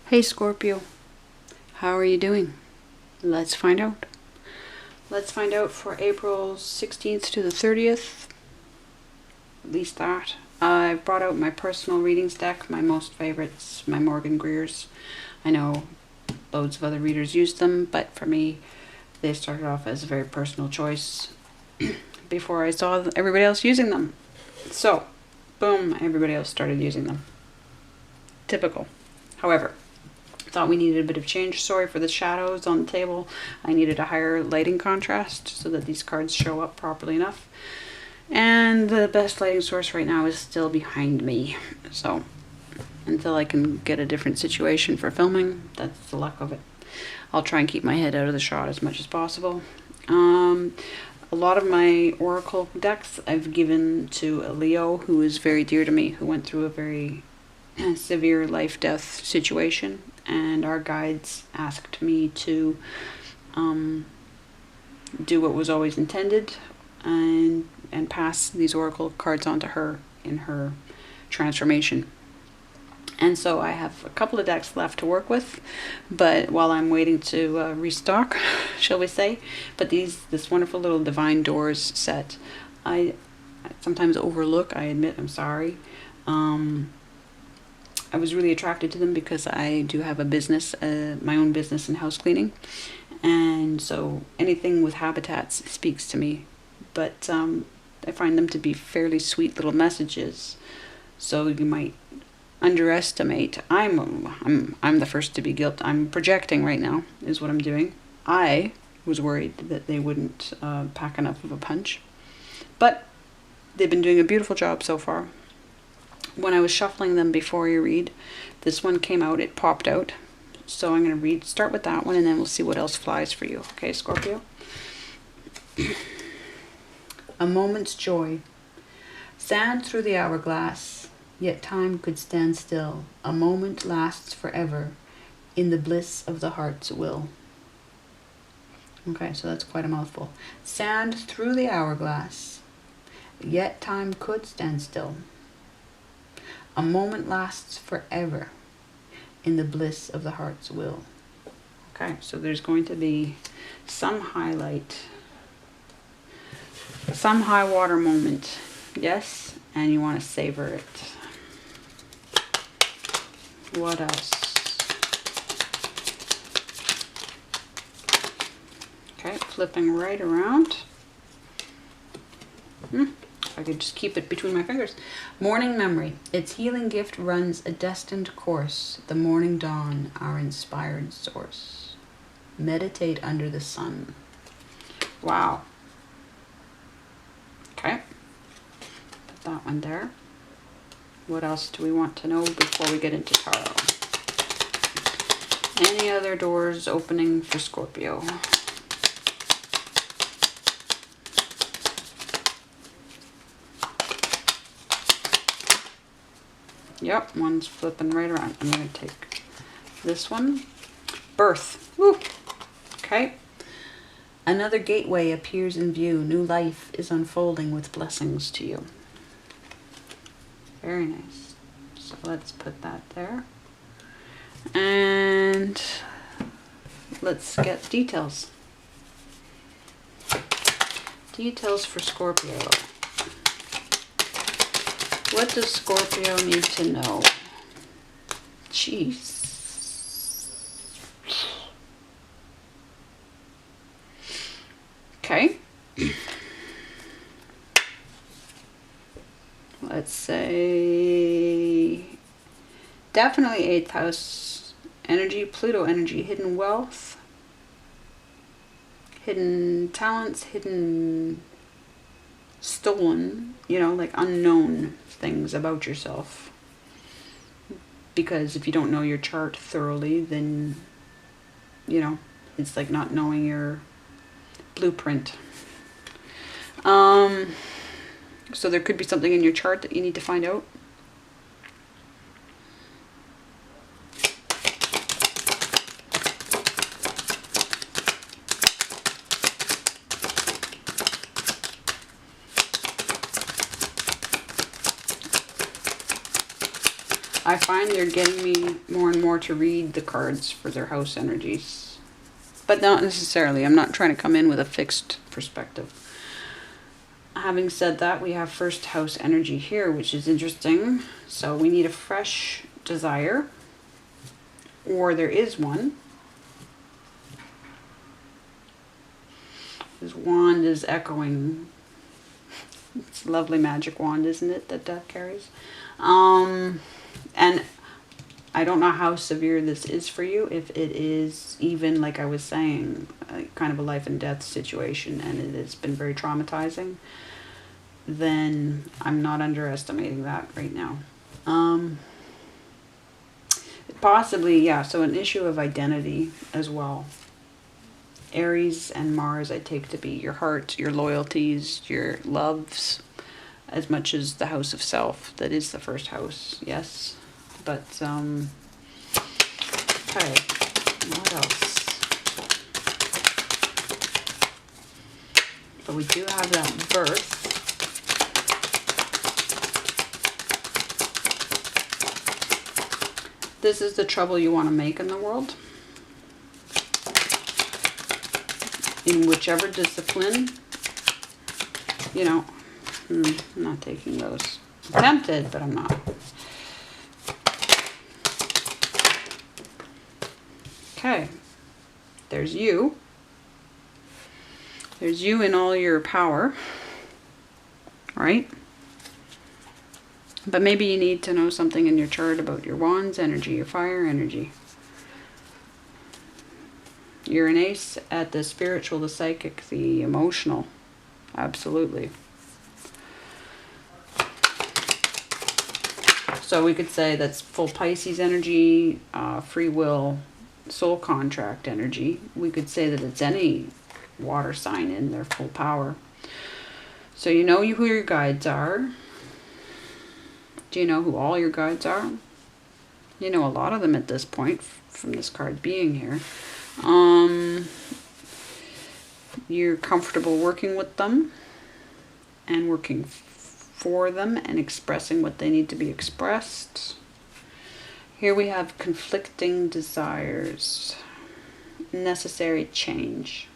Hey Scorpio, how are you doing? Let's find out. Let's find out for April 16th to the 30th. At least that. I brought out my personal readings deck, my most favorites, my Morgan Greers. I know loads of other readers used them, but for me, they started off as a very personal choice before I saw everybody else using them. So, boom, everybody else started using them. Typical. However, thought we needed a bit of change. Sorry for the shadows on the table. I needed a higher lighting contrast so that these cards show up properly enough. And the best lighting source right now is still behind me. So until I can get a different situation for filming, that's the luck of it. I'll try and keep my head out of the shot as much as possible. A lot of my oracle decks I've given to a Leo who is very dear to me, who went through a very severe life-death situation, and our guides asked me to do what was always intended and pass these oracle cards on to her in her transformation. And so I have a couple of decks left to work with, but while I'm waiting to restock, shall we say. But this wonderful little Divine Doors set, I sometimes overlook, I admit, I'm sorry. I was really attracted to them because I do have a business, my own business in house cleaning. And so anything with habitats speaks to me. But I find them to be fairly sweet little messages. So you might underestimate. I'm the first to be guilty. I'm projecting right now, is what I'm doing. I was worried that they wouldn't pack enough of a punch. But they've been doing a beautiful job so far. When I was shuffling them before you read, this one came out, it popped out. So I'm going to start with that one, and then we'll see what else flies for you. Okay, Scorpio? A moment's joy. Sand through the hourglass, yet time could stand still. A moment lasts forever, in the bliss of the heart's will. Okay, so that's quite a mouthful. Sand through the hourglass, yet time could stand still. A moment lasts forever, in the bliss of the heart's will. Okay, so there's going to be some highlight, some high water moment, yes, and you want to savor it. What else? Okay, flipping right around. If I could just keep it between my fingers. Morning memory. Its healing gift runs a destined course. The morning dawn, our inspired source. Meditate under the sun. Wow. Okay. Put that one there. What else do we want to know before we get into tarot? Any other doors opening for Scorpio? Yep, one's flipping right around. I'm going to take this one. Birth. Woo. Okay. Another gateway appears in view. New life is unfolding with blessings to you. Very nice. So let's put that there. And let's get details. Details for Scorpio. What does Scorpio need to know? Jeez. Okay. Let's say definitely 8th house energy, Pluto energy, hidden wealth, hidden talents, hidden stolen, like unknown things about yourself. Because if you don't know your chart thoroughly, then, it's like not knowing your blueprint. So there could be something in your chart that you need to find out. I find they're getting me more and more to read the cards for their house energies. But not necessarily. I'm not trying to come in with a fixed perspective. Having said that, we have first house energy here, which is interesting. So we need a fresh desire, or there is one. This wand is echoing. It's a lovely magic wand, isn't it, that Death carries? And I don't know how severe this is for you. If it is even, like I was saying, kind of a life and death situation, and it has been very traumatizing, then I'm not underestimating that right now. Possibly, yeah, so an issue of identity as well. Aries and Mars I take to be your heart, your loyalties, your loves, as much as the house of self. That is the first house, yes. But, okay, what else? But we do have that birth. This is the trouble you want to make in the world. In whichever discipline, you know, I'm not taking those. I'm tempted, but I'm not. Okay, there's you. There's you in all your power, right? But maybe you need to know something in your chart about your wands energy, your fire energy. You're an ace at the spiritual, the psychic, the emotional. Absolutely. So we could say that's full Pisces energy, free will, soul contract energy. We could say that it's any water sign in their full power. So you know who your guides are. Do you know who all your guides are? You know a lot of them at this point from this card being here. You're comfortable working with them and working for them and expressing what they need to be expressed. Here we have conflicting desires, necessary change.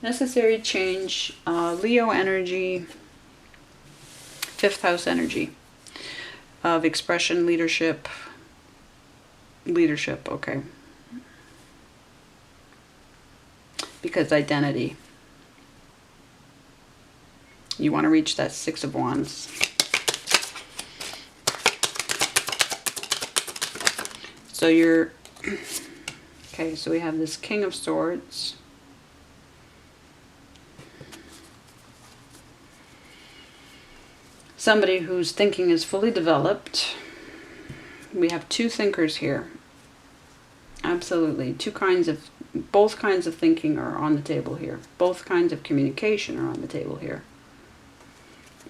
Necessary change, Leo energy, fifth house energy of expression, leadership, okay. Because identity. You want to reach that Six of Wands. So you're, okay, so we have this King of Swords. Somebody whose thinking is fully developed. We have two thinkers here. Absolutely. Both kinds of thinking are on the table here. Both kinds of communication are on the table here.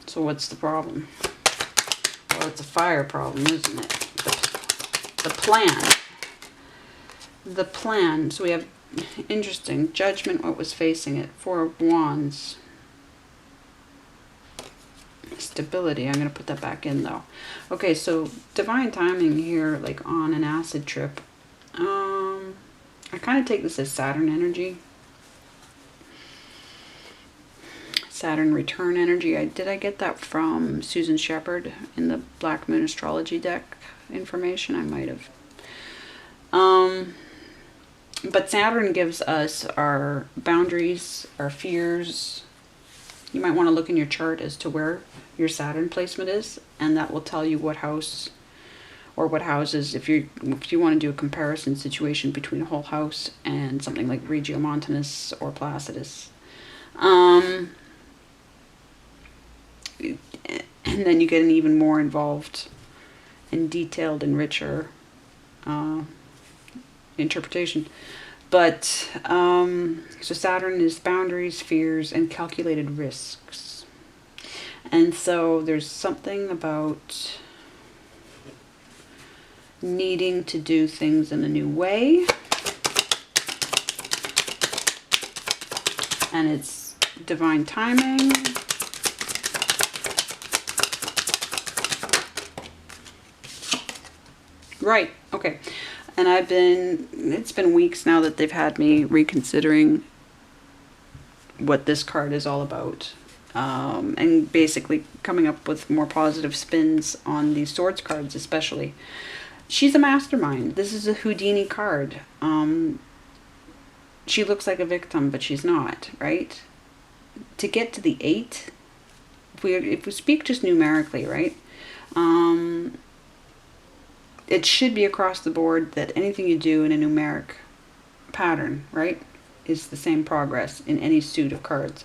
So what's the problem? Well, it's a fire problem, isn't it? The plan. The plan. So we have, interesting, Judgment, what was facing it? Four of Wands. Stability. I'm going to put that back in though. Okay, so divine timing here, like on an acid trip. I kind of take this as Saturn energy. Saturn return energy. Did I get that from Susan Shepard in the Black Moon Astrology deck information? I might have. But Saturn gives us our boundaries, our fears. You might want to look in your chart as to where your Saturn placement is, and that will tell you what house or what houses, if you want to do a comparison situation between a whole house and something like Regiomontanus or Placidus. And then you get an even more involved and detailed and richer interpretation. But, so Saturn is boundaries, fears, and calculated risks. And so there's something about needing to do things in a new way. And it's divine timing. Right. Okay. And it's been weeks now that they've had me reconsidering what this card is all about. And basically coming up with more positive spins on these swords cards, especially. She's a mastermind. This is a Houdini card. She looks like a victim, but she's not, right? To get to the 8, if we speak just numerically, right? It should be across the board that anything you do in a numeric pattern, right, is the same progress in any suit of cards.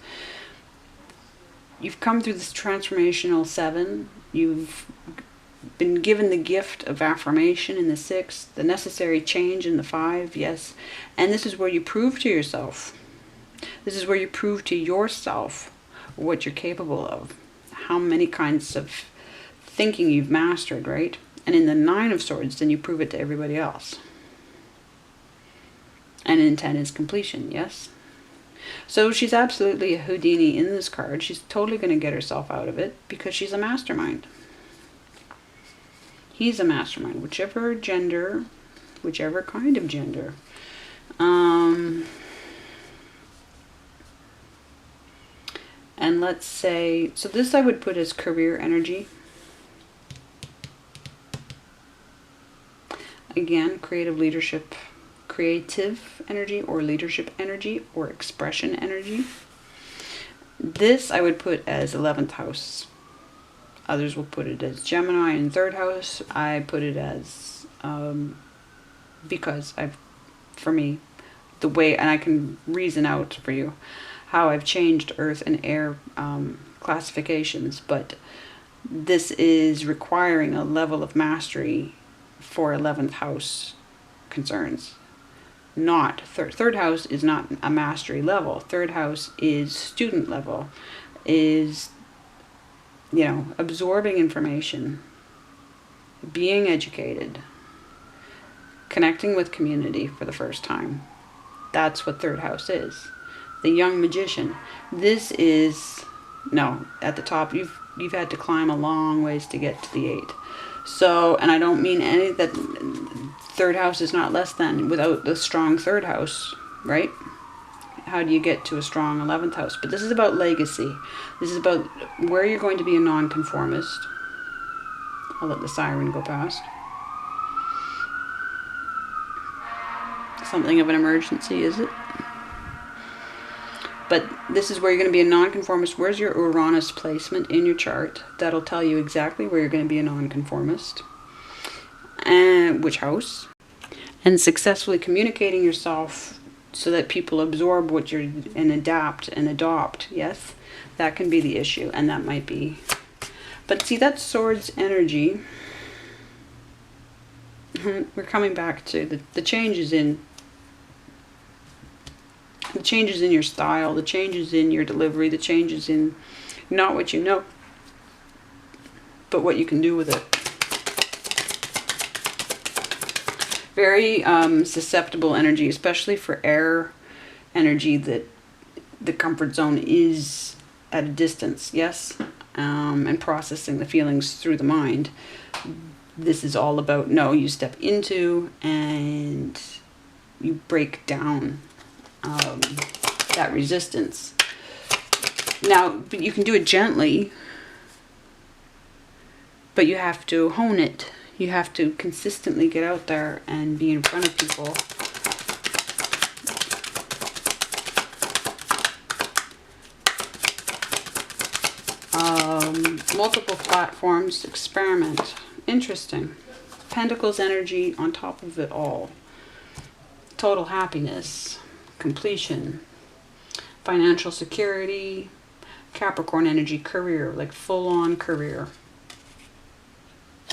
You've come through this transformational 7. You've been given the gift of affirmation in the 6, the necessary change in the 5, yes. And this is where you prove to yourself. This is where you prove to yourself what you're capable of. How many kinds of thinking you've mastered, right? And in the 9 of Swords, then you prove it to everybody else. And in 10 is completion, yes? So she's absolutely a Houdini in this card. She's totally going to get herself out of it because she's a mastermind. He's a mastermind, whichever gender, whichever kind of gender. And let's say, so this I would put as career energy. Again, creative energy or leadership energy or expression energy. This I would put as 11th house. Others will put it as Gemini in 3rd house. I put it as, because for me, the way, and I can reason out for you how I've changed earth and air classifications, but this is requiring a level of mastery for 11th house concerns. Not third house is not a mastery level. 3rd house is student level, is, you know, absorbing information, being educated, connecting with community for the first time. That's what 3rd house is. The young magician. This is, no, at the top, you've had to climb a long ways to get to the 8. So, and I don't mean any that 3rd house is not less than without the strong 3rd house, right? How do you get to a strong 11th house? But this is about legacy. This is about where you're going to be a non-conformist. I'll let the siren go past. Something of an emergency, is it? But this is where you're going to be a nonconformist. Where's your Uranus placement in your chart? That'll tell you exactly where you're going to be a nonconformist. And which house. And successfully communicating yourself so that people absorb what you're, and adapt and adopt. Yes, that can be the issue. And that might be. But see, that's Swords energy. We're coming back to the changes in your style, the changes in your delivery, the changes in not what you know, but what you can do with it. Very susceptible energy, especially for air energy, that the comfort zone is at a distance, yes, and processing the feelings through the mind. This is all about, no, you step into and you break down that resistance. Now, but you can do it gently, but you have to hone it. You have to consistently get out there and be in front of people. Multiple platforms, experiment. Interesting. Pentacles energy on top of it all. Total happiness. Completion, financial security, Capricorn energy, career, like full-on career.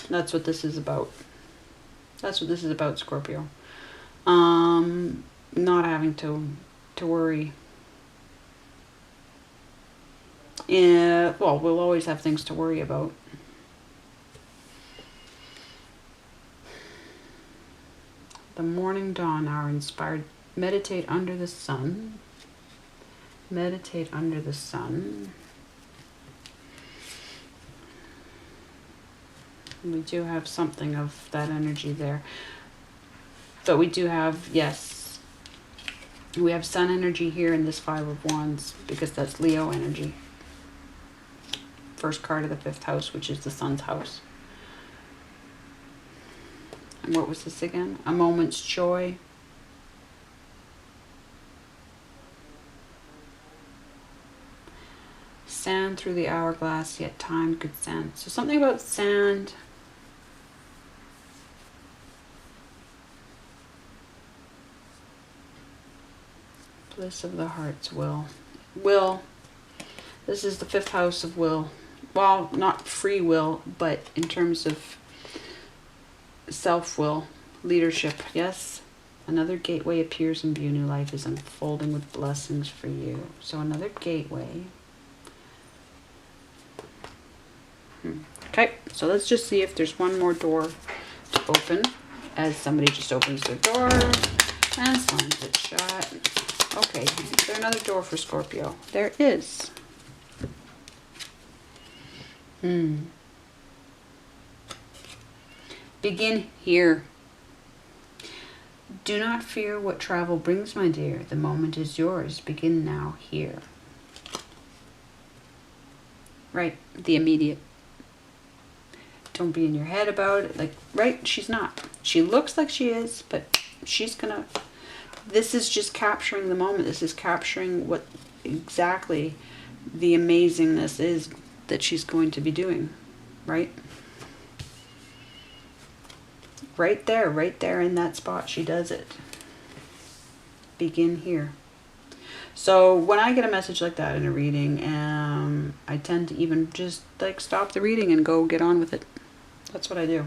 That's what this is about. That's what this is about, Scorpio. Not having to worry. Yeah, well, we'll always have things to worry about. The morning dawn hour inspired. Meditate under the sun. Meditate under the sun. We do have something of that energy there. But we do have, yes, we have Sun energy here in this Five of Wands, because that's Leo energy. First card of the 5th house, which is the Sun's house. And what was this again? A moment's joy. Sand through the hourglass, yet time could sand. So something about sand. Bliss of the heart's will. Will. This is the 5th house of will. Well, not free will, but in terms of self-will, leadership. Yes. Another gateway appears in view. New life is unfolding with blessings for you. So another gateway. Okay, so let's just see if there's one more door to open, as somebody just opens their door and slams it shut. Okay, is there another door for Scorpio? There is. Begin here. Do not fear what travel brings, my dear. The moment is yours. Begin now here. Right, the immediate. Don't be in your head about it. Like, right, she's not. She looks like she is, but she's gonna... This is just capturing the moment. This is capturing what exactly the amazingness is that she's going to be doing. Right? Right there in that spot. She does it. Begin here. So when I get a message like that in a reading, I tend to even just like stop the reading and go get on with it. That's what I do.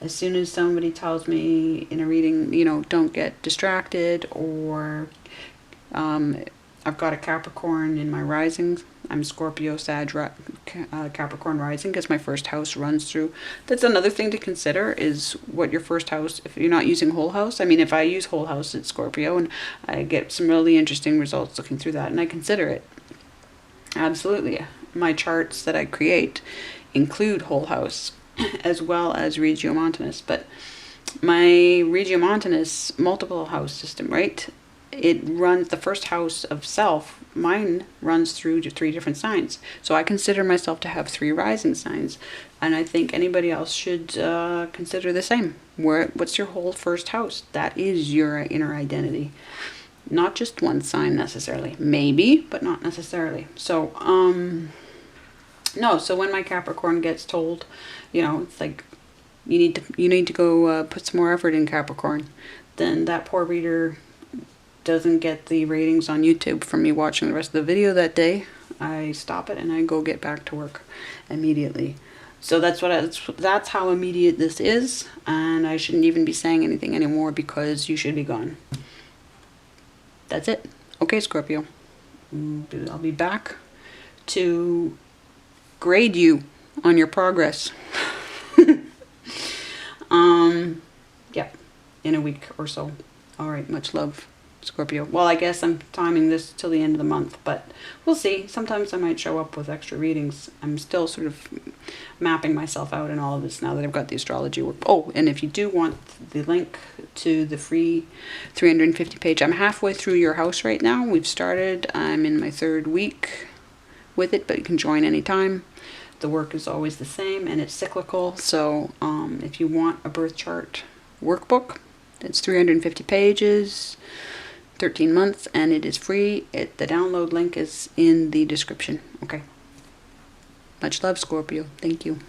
As soon as somebody tells me in a reading, you know, don't get distracted, or I've got a Capricorn in my rising. I'm Scorpio, Sag, Capricorn rising, because my first house runs through. That's another thing to consider, is what your first house, if you're not using whole house. I mean, if I use whole house, it's Scorpio, and I get some really interesting results looking through that, and I consider it. Absolutely. My charts that I create include whole house as well as Regiomontanus, but my Regiomontanus multiple house system, right? It runs the first house of self. Mine runs through to 3 different signs. So I consider myself to have 3 rising signs. And I think anybody else should consider the same. What's your whole first house? That is your inner identity. Not just one sign necessarily. Maybe, but not necessarily. So, no, so when my Capricorn gets told, you know, it's like, you need to go put some more effort in, Capricorn, then that poor reader doesn't get the ratings on YouTube from me watching the rest of the video that day. I stop it and I go get back to work immediately. So that's how immediate this is, and I shouldn't even be saying anything anymore, because you should be gone. That's it. Okay, Scorpio. I'll be back to grade you on your progress. Yeah, in a week or so. All right, much love, Scorpio. Well, I guess I'm timing this till the end of the month, but we'll see. Sometimes I might show up with extra readings. I'm still sort of mapping myself out in all of this now that I've got the astrology work. Oh, and if you do want the link to the free 350 page, I'm halfway through Your House right now. We've started. I'm in my 3rd week with it, but you can join anytime. The work is always the same, and it's cyclical. So if you want a birth chart workbook, it's 350 pages, 13 months, and it is free. The download link is in the description. Okay. Much love, Scorpio. Thank you.